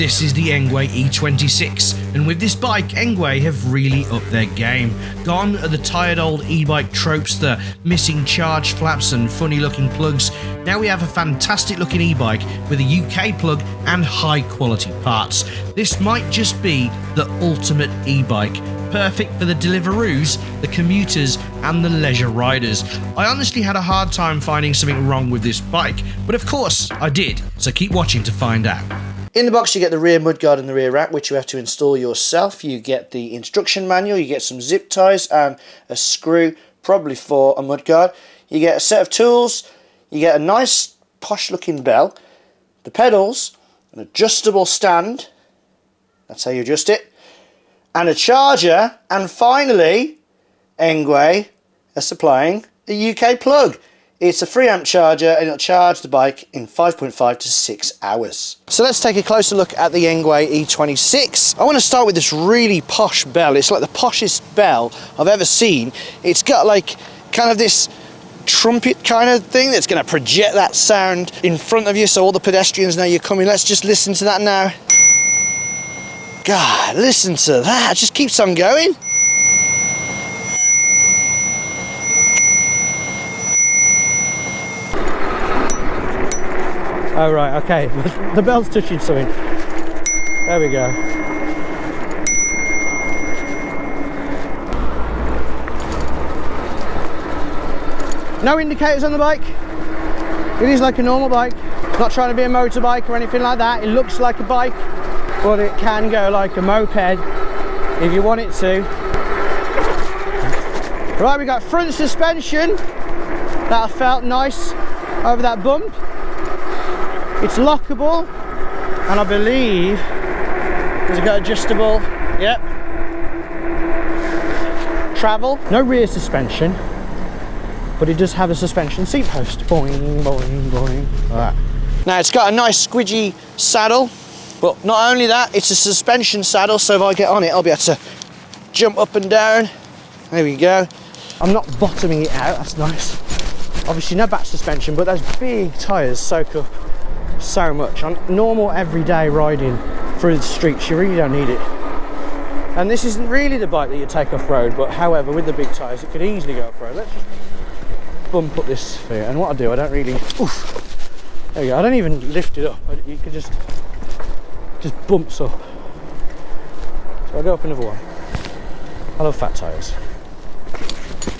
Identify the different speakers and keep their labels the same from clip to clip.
Speaker 1: This is the Engwe E26, and with this bike, Engwe have really upped their game. Gone are the tired old e-bike tropes, the missing charged flaps and funny looking plugs. Now we have a fantastic looking e-bike with a UK plug and high quality parts. This might just be the ultimate e-bike. Perfect for the Deliveroos, the commuters and the leisure riders. I honestly had a hard time finding something wrong with this bike, but of course I did, so keep watching to find out.
Speaker 2: In the box you get the rear mudguard and the rear rack, which you have to install yourself. You get the instruction manual, you get some zip ties and a screw, probably for a mudguard. You get a set of tools, you get a nice posh looking bell, the pedals, an adjustable stand, that's how you adjust it, and a charger, and finally Engwe are supplying a UK plug. It's a 3 amp charger and it'll charge the bike in 5.5 to 6 hours. So let's take a closer look at the Engwe E26. I want to start with this really posh bell. It's like the poshest bell I've ever seen. It's got like kind of this trumpet kind of thing that's going to project that sound in front of you so all the pedestrians know you're coming. Let's just listen to that now. God, listen to that. It just keeps on going. Oh right, okay, the bell's touching something. There we go. No indicators on the bike. It is like a normal bike. It's not trying to be a motorbike or anything like that. It looks like a bike, but it can go like a moped if you want it to. Right, we got front suspension. That felt nice over that bump. It's lockable, and I believe it's got adjustable, yep, travel. No rear suspension, but it does have a suspension seat post. Boing, boing, boing, like that. Now it's got a nice squidgy saddle, but not only that, it's a suspension saddle, so if I get on it, I'll be able to jump up and down. There we go. I'm not bottoming it out, that's nice. Obviously no back suspension, but those big tyres soak up so much. On normal everyday riding through the streets, you really don't need it. And this isn't really the bike that you take off-road, but however, with the big tyres, it could easily go off-road. Let's just bump up this here, and what I do, I don't really, oof, there we go, I don't even lift it up. You could just bumps up. So I'll go up another one. I love fat tyres.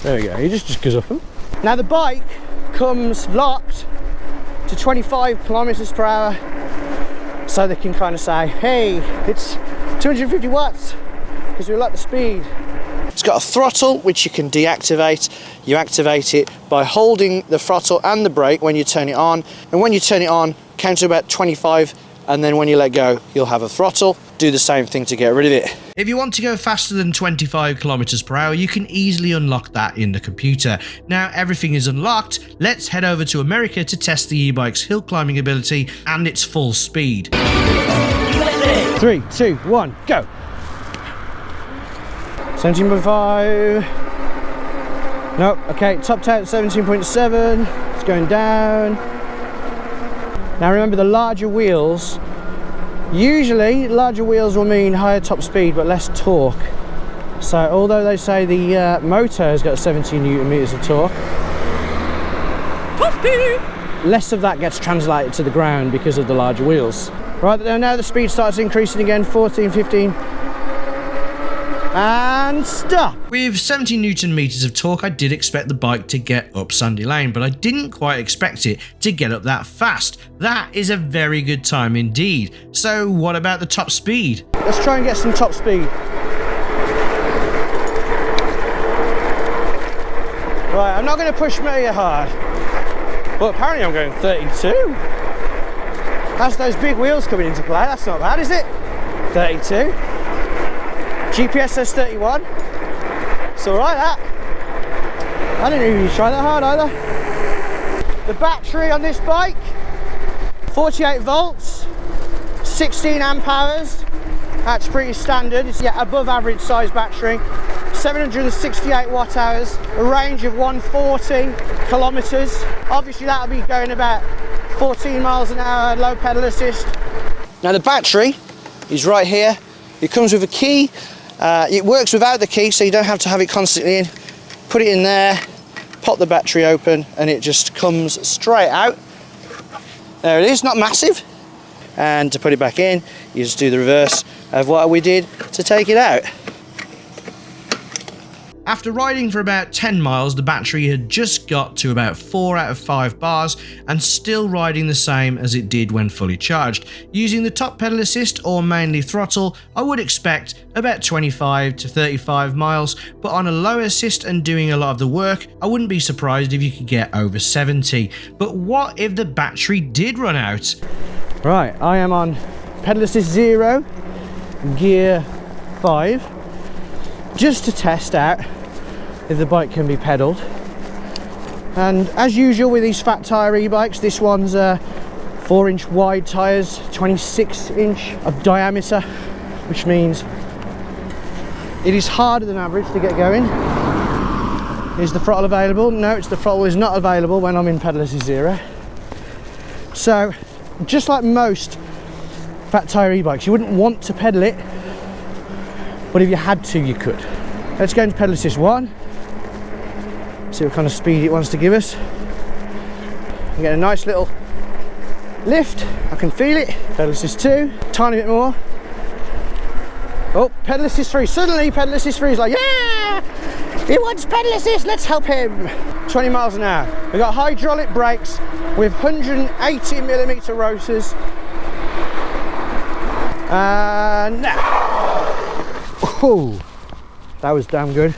Speaker 2: There we go, he just goes up them. Now the bike comes locked to 25 kilometers per hour, so they can kind of say, hey, it's 250 watts because we like the speed. It's got a throttle which you can deactivate. You activate it by holding the throttle and the brake when you turn it on, and when you turn it on, count to about 25, and then when you let go, you'll have a throttle. Do the same thing to get rid of it.
Speaker 1: If you want to go faster than 25 kilometers per hour, you can easily unlock that in the computer. Now everything is unlocked, let's head over to America to test the e-bike's hill climbing ability and its full speed.
Speaker 2: 3, 2, 1, go! 17.5. Nope, okay, topped out 17.7. It's going down. Now remember, the larger wheels, usually larger wheels will mean higher top speed but less torque. So although they say the motor has got 17 Newton meters of torque, less of that gets translated to the ground because of the larger wheels. Right, now the speed starts increasing again, 14, 15, and stop.
Speaker 1: With 17 Newton meters of torque, I did expect the bike to get up Sandy Lane, but I didn't quite expect it to get up that fast. That is a very good time indeed. So what about the top speed?
Speaker 2: Let's try and get some top speed. Right, I'm not going to push mega hard, but apparently I'm going 32. That's those big wheels coming into play. That's not bad, is it? 32. GPS says 31. It's alright, that. I didn't even try that hard either. The battery on this bike, 48 volts, 16 amp hours. That's pretty standard. It's above average size battery. 768 watt hours, a range of 140 kilometers. Obviously that'll be going about 14 miles an hour, low pedal assist. Now the battery is right here. It comes with a key. It works without the key, so you don't have to have it constantly in. Put it in there, pop the battery open, and it just comes straight out. There it is, not massive. And to put it back in, you just do the reverse of what we did to take it out.
Speaker 1: After riding for about 10 miles, the battery had just got to about 4 out of 5 bars and still riding the same as it did when fully charged. Using the top pedal assist or mainly throttle, I would expect about 25 to 35 miles, but on a low assist and doing a lot of the work, I wouldn't be surprised if you could get over 70. But what if the battery did run out?
Speaker 2: Right, I am on pedal assist 0, gear 5, just to test out if the bike can be pedalled. And as usual with these fat tyre e-bikes, this one's 4-inch wide tyres, 26-inch of diameter, which means it is harder than average to get going. Is the throttle available? No, the throttle is not available when I'm in pedal assist 0. So just like most fat tyre e-bikes, you wouldn't want to pedal it, but if you had to, you could. Let's go into pedal assist 1, see what kind of speed it wants to give us. You get a nice little lift, I can feel it. Pedal assist 2, tiny bit more. Oh, pedal assist 3, suddenly pedal assist 3 is like, yeah, he wants pedal assist, let's help him. 20 miles an hour. We've got hydraulic brakes with 180mm rotors. And oh, that was damn good.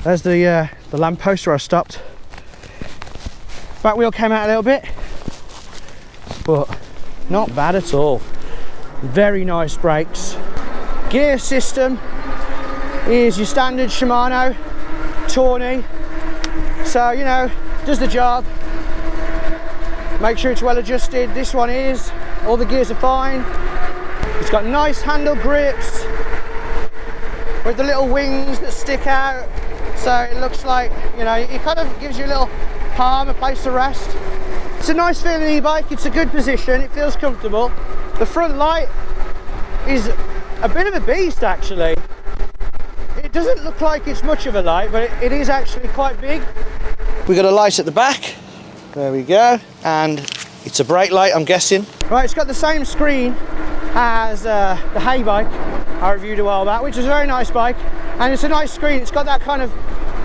Speaker 2: There's the lamppost where I stopped. Back wheel came out a little bit, but not bad at all. Very nice brakes. Gear system is your standard Shimano Tawny, so you know, does the job. Make sure it's well adjusted. This one is. All the gears are fine. It's got nice handle grips with the little wings that stick out, so it looks like, you know, it kind of gives you a little palm, a place to rest. It's a nice feeling e-bike. It's a good position, it feels comfortable. The front light is a bit of a beast actually. It doesn't look like it's much of a light, but it is actually quite big. We've got a light at the back, there we go, and it's a brake light, I'm guessing. Right, it's got the same screen as the Hay bike I reviewed a while back, which is a very nice bike, and it's a nice screen. It's got that kind of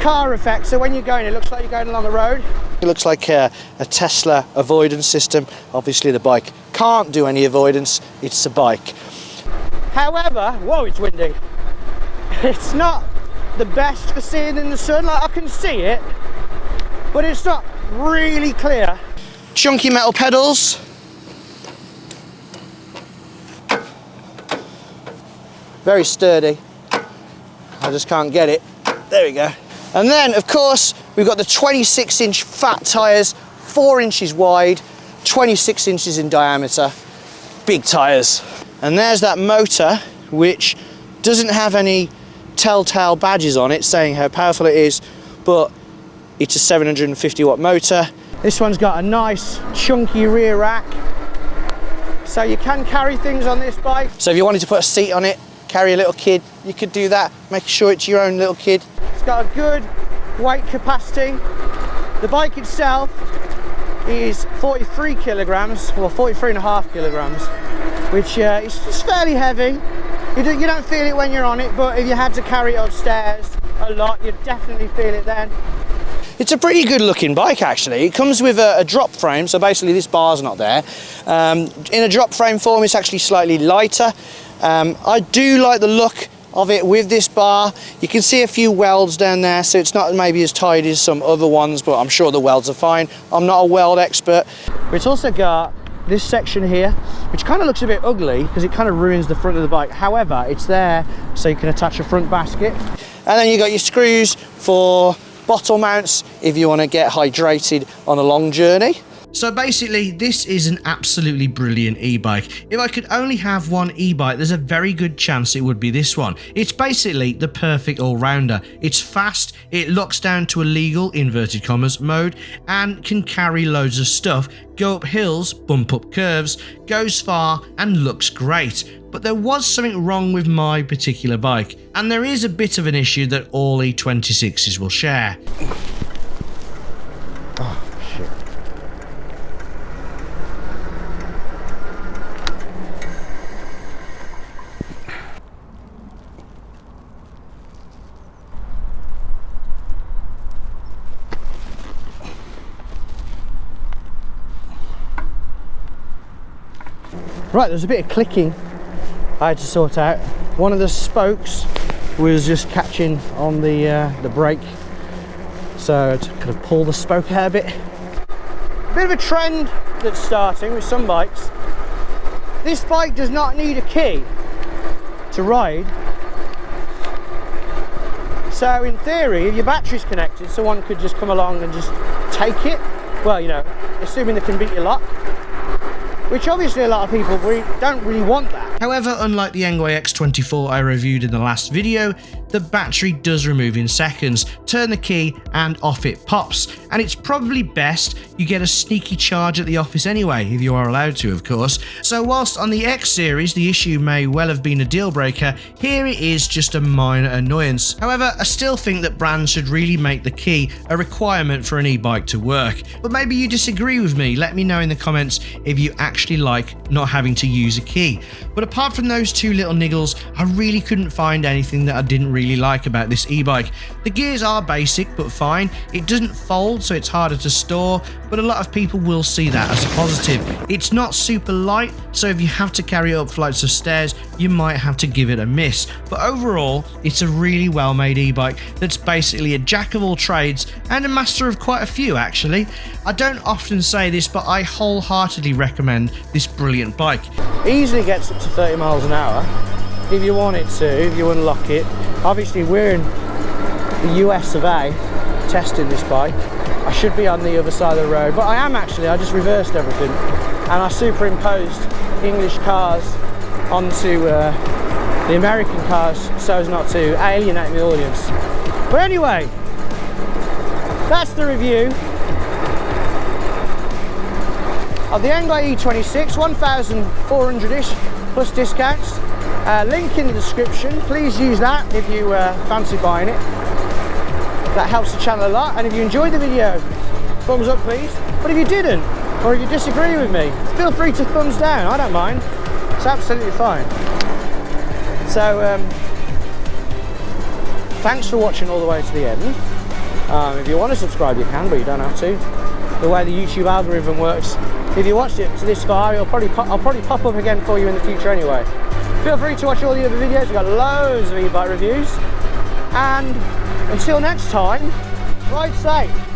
Speaker 2: car effect, so when you're going, it looks like you're going along the road. It looks like a Tesla avoidance system. Obviously the bike can't do any avoidance, it's a bike. However, whoa, it's windy. It's not the best for seeing in the sun. Like, I can see it, but it's not really clear. Chunky metal pedals. Very sturdy. I just can't get it. There we go. And then, of course, we've got the 26-inch fat tyres, 4 inches wide, 26 inches in diameter. Big tyres. And there's that motor, which doesn't have any telltale badges on it saying how powerful it is, but it's a 750 watt motor. This one's got a nice chunky rear rack, so you can carry things on this bike. So if you wanted to put a seat on it, carry a little kid, you could do that. Make sure it's your own little kid. It's got a good weight capacity. The bike itself is 43 kilograms, or 43.5 kilograms, which is just fairly heavy. You don't feel it when you're on it, but if you had to carry it upstairs a lot, you'd definitely feel it then. It's a pretty good looking bike actually. It comes with a drop frame, so basically this bar's not there. In a drop frame form, it's actually slightly lighter. I do like the look of it with this bar. You can see a few welds down there, so it's not maybe as tidy as some other ones, but I'm sure the welds are fine. I'm not a weld expert. It's also got this section here, which kind of looks a bit ugly because it kind of ruins the front of the bike. However, it's there so you can attach a front basket. And then you got your screws for bottle mounts if you want to get hydrated on a long journey.
Speaker 1: So basically, this is an absolutely brilliant e-bike. If I could only have one e-bike, there's a very good chance it would be this one. It's basically the perfect all-rounder. It's fast, it locks down to a legal, inverted commas, mode, and can carry loads of stuff, go up hills, bump up curves, goes far, and looks great. but there was something wrong with my particular bike, and there is a bit of an issue that all E26s will share.
Speaker 2: Oh, shit. Right, there's a bit of clicking I had to sort out. One of the spokes was just catching on the brake, so I had to kind of pull the spoke out a bit. A bit of a trend that's starting with some bikes. This bike does not need a key to ride. So in theory, if your battery's connected, someone could just come along and just take it. Well, you know, assuming they can beat your lock. Which obviously a lot of people don't really want that.
Speaker 1: However, unlike the Engwe X24 I reviewed in the last video, the battery does remove in seconds. Turn the key and off it pops, and it's probably best you get a sneaky charge at the office anyway, if you are allowed to, of course. So whilst on the X series the issue may well have been a deal breaker, here it is just a minor annoyance. However, I still think that brands should really make the key a requirement for an e-bike to work. But maybe you disagree with me. Let me know in the comments if you actually like not having to use a key. But apart from those two little niggles, I really couldn't find anything that I didn't really like about this e-bike. The gears are basic but fine. It doesn't fold, so it's harder to store, but a lot of people will see that as a positive. It's not super light, so if you have to carry it up flights of stairs, you might have to give it a miss. But overall, it's a really well made e-bike that's basically a jack of all trades and a master of quite a few actually. I don't often say this, but I wholeheartedly recommend this brilliant bike.
Speaker 2: Easily gets up to 30 miles an hour if you want it to, if you unlock it. Obviously we're in the US of A testing this bike. I should be on the other side of the road, but I am actually. I just reversed everything and I superimposed English cars onto the American cars so as not to alienate the audience. But anyway, that's the review of the Engwe E26, 1,400-ish plus discounts. Link in the description. Please use that if you fancy buying it. That helps the channel a lot. And if you enjoyed the video, thumbs up please. But if you didn't, or if you disagree with me, feel free to thumbs down. I don't mind. It's absolutely fine. So thanks for watching all the way to the end. If you want to subscribe you can, but you don't have to. The way the YouTube algorithm works, if you watched it to this far, I'll probably pop up again for you in the future anyway. Feel free to watch all the other videos. We've got loads of e-bike reviews. And until next time, ride safe.